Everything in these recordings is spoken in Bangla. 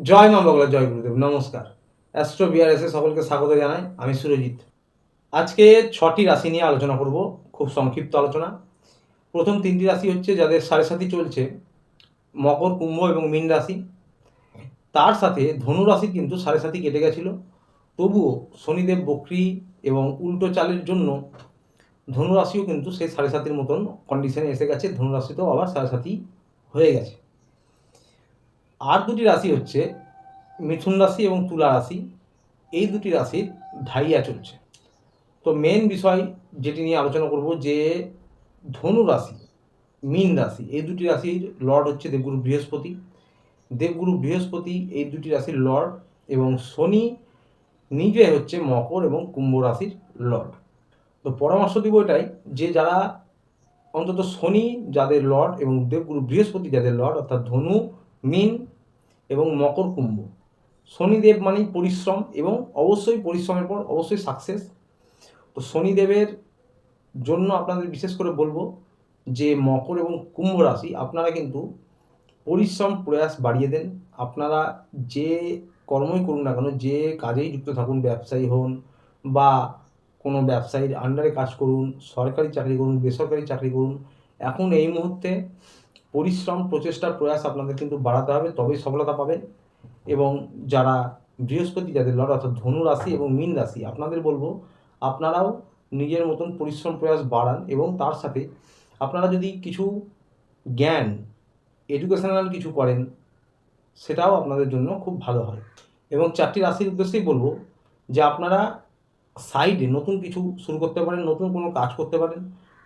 জয় মা বগলা, জয় গুরুদেব, নমস্কার। অ্যাস্ট্রো বিআরএসে সকলকে স্বাগত জানাই। আমি সুরজিৎ। আজকে 6টি রাশি নিয়ে আলোচনা করব, খুব সংক্ষিপ্ত আলোচনা। প্রথম 3টি রাশি হচ্ছে যাদের সাড়ে সাথী চলছে, মকর, কুম্ভ এবং মীন রাশি। তার সাথে ধনু রাশির কিন্তু সাড়ে সাথী কেটে গেছিল, তবুও শনিদেব বক্রী এবং উল্টো চালের জন্য ধনু রাশিও কিন্তু সেই সাড়ে সাথীর মতন কন্ডিশনে এসে গেছে। ধনু রাশিতেও আবার সাড়ে সাথী হয়ে গেছে। আর দুটি রাশি হচ্ছে মিথুন রাশি এবং তুলা রাশি। এই দুটি রাশির ঢাইয়া চলছে। তো মেন বিষয় যেটি নিয়ে আলোচনা করব, যে ধনু রাশি, মীন রাশি, এই দুটি রাশির লর্ড হচ্ছে দেবগুরু বৃহস্পতি। দেবগুরু বৃহস্পতি এই দুটি রাশির লর্ড, এবং শনি নিজে হচ্ছে মকর এবং কুম্ভ রাশির লর্ড। তো পরামর্শ দিব এটাই, যে যারা অন্তত শনি যাদের লর্ড এবং দেবগুরু বৃহস্পতি যাদের লর্ড, অর্থাৎ ধনু, মীন এবং মকর, কুম্ভ, শনিদেব মানেই পরিশ্রম, এবং অবশ্যই পরিশ্রমের পর অবশ্যই সাকসেস। তো শনিদেবের জন্য আপনাদের বিশেষ করে বলবো যে মকর এবং কুম্ভ রাশি, আপনারা কিন্তু পরিশ্রম প্রয়াস বাড়িয়ে দেন। আপনারা যে কর্মই করুন না কেন, যে কাজেই যুক্ত থাকুন, ব্যবসায়ী হন বা কোনো ব্যবসায়ীর আন্ডারে কাজ করুন, সরকারি চাকরি করুন, বেসরকারি চাকরি করুন, এখন এই মুহূর্তে পরিশ্রম, প্রচেষ্টা, প্রয়াস আপনাদের কিন্তু বাড়াতে হবে, তবেই সফলতা পাবেন। এবং যারা বৃহস্পতি যাদের লর্ড, অর্থাৎ ধনু রাশি এবং মীন রাশি, আপনাদের বলবো আপনারাও নিজের মতন পরিশ্রম প্রয়াস বাড়ান, এবং তার সাথে আপনারা যদি কিছু জ্ঞান, এডুকেশনাল কিছু করেন, সেটাও আপনাদের জন্য খুব ভালো হয়। এবং 4টি রাশির উদ্দেশ্যেই বলবো যে আপনারা সাইডে নতুন কিছু শুরু করতে পারেন, নতুন কোনো কাজ করতে পারেন,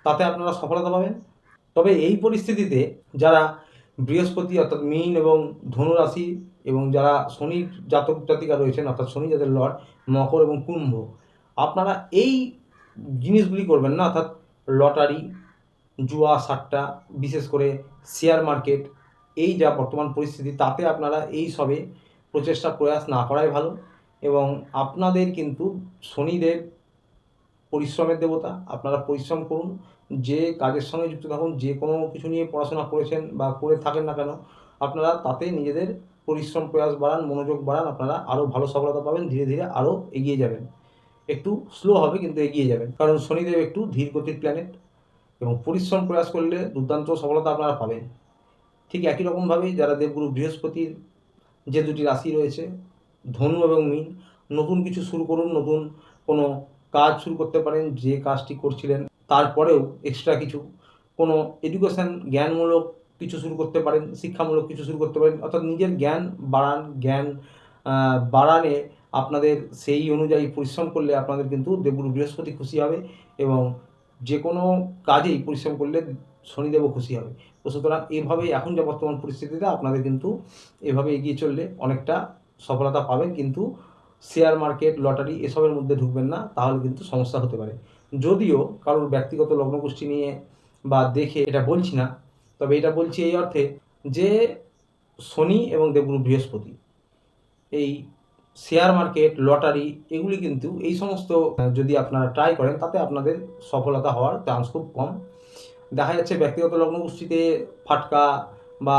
তাতে আপনারা সফলতা পাবেন। তবে এই পরিস্থিতিতে যারা বৃহস্পতি অর্থাৎ মীন এবং ধনু রাশি, এবং যারা শনির জাতক জাতিকা রয়েছেন, অর্থাৎ শনি যাদের লর্ড মকর এবং কুম্ভ, আপনারা এই জিনিসগুলি করবেন না, অর্থাৎ লটারি, জুয়া, সাট্টা, বিশেষ করে শেয়ার মার্কেট, এই যা বর্তমান পরিস্থিতি, তাতে আপনারা এই সবে প্রচেষ্টা প্রয়াস না করাই ভালো। এবং আপনাদের কিন্তু শনিদেব পরিশ্রমের দেবতা, আপনারা পরিশ্রম করুন, যে কাজের সঙ্গে যুক্ত থাকুন, যে কোনো কিছু নিয়ে পড়াশোনা করেছেন বা করে থাকেন না কেন, আপনারা তাতে নিজেদের পরিশ্রম প্রয়াস বাড়ান, মনোযোগ বাড়ান, আপনারা আরও ভালো সফলতা পাবেন, ধীরে ধীরে আরও এগিয়ে যাবেন। একটু স্লো হবে কিন্তু এগিয়ে যাবেন, কারণ শনিদেব একটু ধীর গতির প্ল্যানেট, এবং পরিশ্রম প্রয়াস করলে দুর্দান্ত সফলতা আপনারা পাবেন। ঠিক একই রকমভাবেই যারা দেবগুরু বৃহস্পতির যে দুটি রাশি রয়েছে, ধনু এবং মীন, নতুন কিছু শুরু করুন, নতুন কোনো কাজ শুরু করতে পারেন, যে কাজটি করছিলেন তারপরেও এক্সট্রা কিছু কোনো এডুকেশান, জ্ঞানমূলক কিছু শুরু করতে পারেন, শিক্ষামূলক কিছু শুরু করতে পারেন, অর্থাৎ নিজের জ্ঞান বাড়ান। জ্ঞান বাড়ানে আপনাদের সেই অনুযায়ী পরিশ্রম করলে আপনাদের কিন্তু দেবগুরু বৃহস্পতি খুশি হবে, এবং যে কোনো কাজেই পরিশ্রম করলে শনিদেবও খুশি হবে। তো সুতরাং এভাবেই এখন যা বর্তমান পরিস্থিতিতে আপনাদের কিন্তু এভাবে এগিয়ে চললে অনেকটা সফলতা পাবেন, কিন্তু শেয়ার মার্কেট, লটারি এসবের মধ্যে ঢুকবেন না, তাহলে কিন্তু সমস্যা হতে পারে। যদিও কারোর ব্যক্তিগত লগ্নগোষ্ঠী নিয়ে বা দেখে এটা বলছি না, তবে এটা বলছি এই অর্থে যে শনি এবং দেবগুরু বৃহস্পতি, এই শেয়ার মার্কেট, লটারি, এগুলি কিন্তু এই সমস্ত যদি আপনারা ট্রাই করেন, তাতে আপনাদের সফলতা হওয়ার চান্স খুব কম। দেখা যাচ্ছে ব্যক্তিগত লগ্নগোষ্ঠীতে ফাটকা বা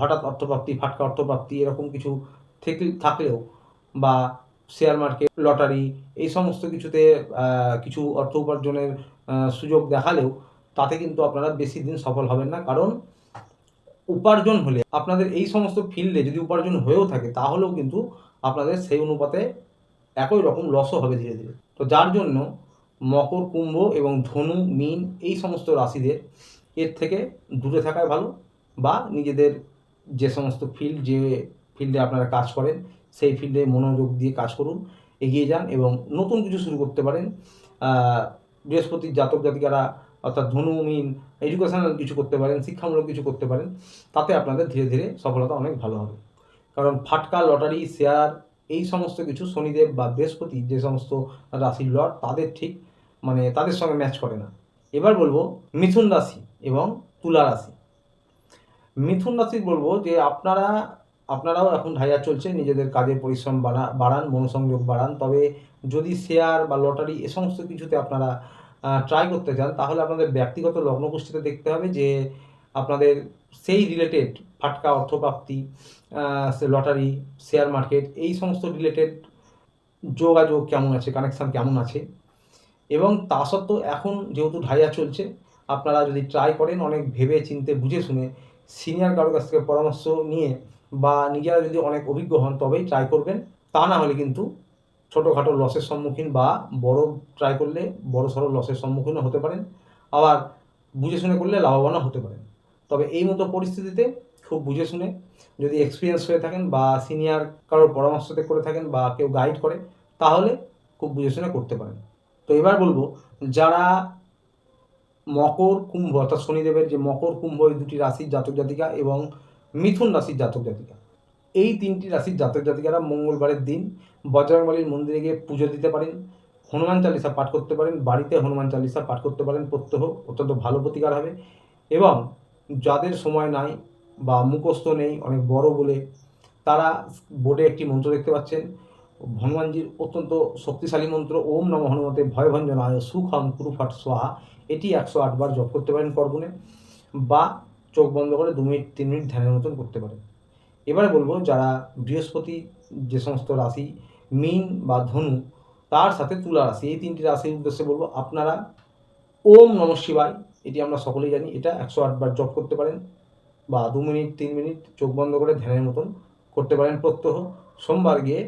হঠাৎ অর্থপ্রাপ্তি, ফাটকা অর্থপ্রাপ্তি এরকম কিছু থাকলেও, বা শেয়ার মার্কেট, লটারি এই সমস্ত কিছুতে কিছু অর্থ উপার্জনের সুযোগ দেখালেও, তাতে কিন্তু আপনারা বেশি দিন সফল হবেন না। কারণ উপার্জন হলে আপনাদের এই সমস্ত ফিল্ডে যদি উপার্জন হয়েও থাকে, তাহলেও কিন্তু আপনাদের সেই অনুপাতে একই রকম লসও হবে ধীরে ধীরে। তো যার জন্য মকর, কুম্ভ এবং ধনু, মীন এই সমস্ত রাশিদের এর থেকে দূরে থাকাই ভালো, বা নিজেদের যে সমস্ত যে ফিল্ডে আপনারা কাজ করেন, সেই ফিল্ডে মনোযোগ দিয়ে কাজ করুন, এগিয়ে যান এবং নতুন কিছু শুরু করতে পারেন। বৃহস্পতির জাতক জাতিকারা, অর্থাৎ ধনু, মীন, এডুকেশনাল কিছু করতে পারেন, শিক্ষামূলক কিছু করতে পারেন, তাতে আপনাদের ধীরে ধীরে সফলতা অনেক ভালো হবে। কারণ ফাটকা, লটারি, শেয়ার এই সমস্ত কিছু শনিদেব বা বৃহস্পতি যে সমস্ত রাশির লর্ড, তাদের ঠিক তাদের সঙ্গে ম্যাচ করে না। এবার বলবো মিথুন রাশি এবং তুলা রাশি। মিথুন রাশির বলবো যে আপনারাও এখন ঢাইয়া চলছে, নিজেদের কাজের পরিশ্রম বাড়ান, মনোসংযোগ বাড়ান। তবে যদি শেয়ার বা লটারি এ সমস্ত কিছুতে আপনারা ট্রাই করতে চান, তাহলে আপনাদের ব্যক্তিগত লগ্নকুষ্ঠিতে দেখতে হবে যে আপনাদের সেই রিলেটেড ফাটকা অর্থপ্রাপ্তি, লটারি, শেয়ার মার্কেট, এই সমস্ত রিলেটেড যোগাযোগ কেমন আছে, কানেকশান কেমন আছে। এবং তা সত্ত্বেও এখন যেহেতু ঢাইয়া চলছে, আপনারা যদি ট্রাই করেন অনেক ভেবে চিন্তে বুঝে শুনে সিনিয়র কারোর কাছ থেকে পরামর্শ নিয়ে বা নিজেরা যদি অনেক অভিজ্ঞ হন তবেই ট্রাই করবেন। তা না হলে কিন্তু ছোটোখাটো লসের সম্মুখীন বা বড় ট্রাই করলে বড়সড় লসের সম্মুখীনও হতে পারেন, আবার বুঝে শুনে করলে লাভবানও হতে পারেন। তবে এই মতো পরিস্থিতিতে খুব বুঝে শুনে যদি এক্সপিরিয়েন্স হয়ে থাকেন বা সিনিয়র কারোর পরামর্শতে করে থাকেন বা কেউ গাইড করে, তাহলে খুব বুঝে শুনে করতে পারেন। তো এবার বলবো, যারা মকর কুম্ভ অর্থাৎ শনিদেবের যে মকর কুম্ভ এই দুটি রাশির জাতক জাতিকা এবং মিথুন রাশির জাতক জাতিকা, এই তিনটি রাশির জাতক জাতিকারা মঙ্গলবারের দিন বজরংবলীর মন্দিরে গিয়ে পুজো দিতে পারেন, হনুমান চালিসা পাঠ করতে পারেন, বাড়িতে হনুমান চালিসা পাঠ করতে পারেন প্রত্যহ, অত্যন্ত ভালো প্রতিকার হবে। এবং যাদের সময় নাই বা মুখস্থ নেই অনেক বড় বলে, তারা বোর্ডে একটি মন্ত্র দেখতে পাচ্ছেন, হনুমানজির অত্যন্ত শক্তিশালী মন্ত্র ওম নম হনুমতে ভয়ভঞ্জনায় সুখম কুরুফাট সোহা, এটি 108 বার জপ করতে পারেন করগুণে, বা চোখ বন্ধ করে 2 মিনিট 3 মিনিট ধ্যানের মতন করতে পারেন। এবারে বলবো, যারা বৃহস্পতি যে সমস্ত রাশি মীন বা ধনু, তার সাথে তুলা রাশি, এই তিনটি রাশির উদ্দেশ্যে বলবো, আপনারা ওম নম শিবায়, এটি আমরা সকলেই জানি, এটা 108 বার জপ করতে পারেন বা 2 মিনিট 3 মিনিট চোখ বন্ধ করে ধ্যানের মতন করতে পারেন প্রত্যহ। সোমবার গিয়ে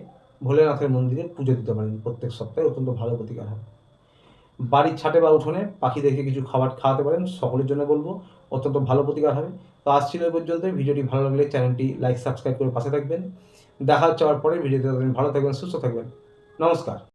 ভোলেনাথের মন্দিরে পুজো দিতে পারেন প্রত্যেক সপ্তাহে, অত্যন্ত ভালো প্রতিকার হবে। বাড়ির ছাদে বা উঠোনে পাখিদেরকে কিছু খাবার খাওয়াতে পারেন, সকলের জন্য বলবো, অত্যন্ত ভালো প্রতিকার হবে। তো আজ ছিল এই পর্যন্ত। ভিডিওটি ভালো লাগলে চ্যানেলটি লাইক সাবস্ক্রাইব করে পাশে থাকবেন। দেখা হচ্ছে আবার পরের ভিডিওতে। ভালো থাকবেন, সুস্থ থাকবেন, নমস্কার।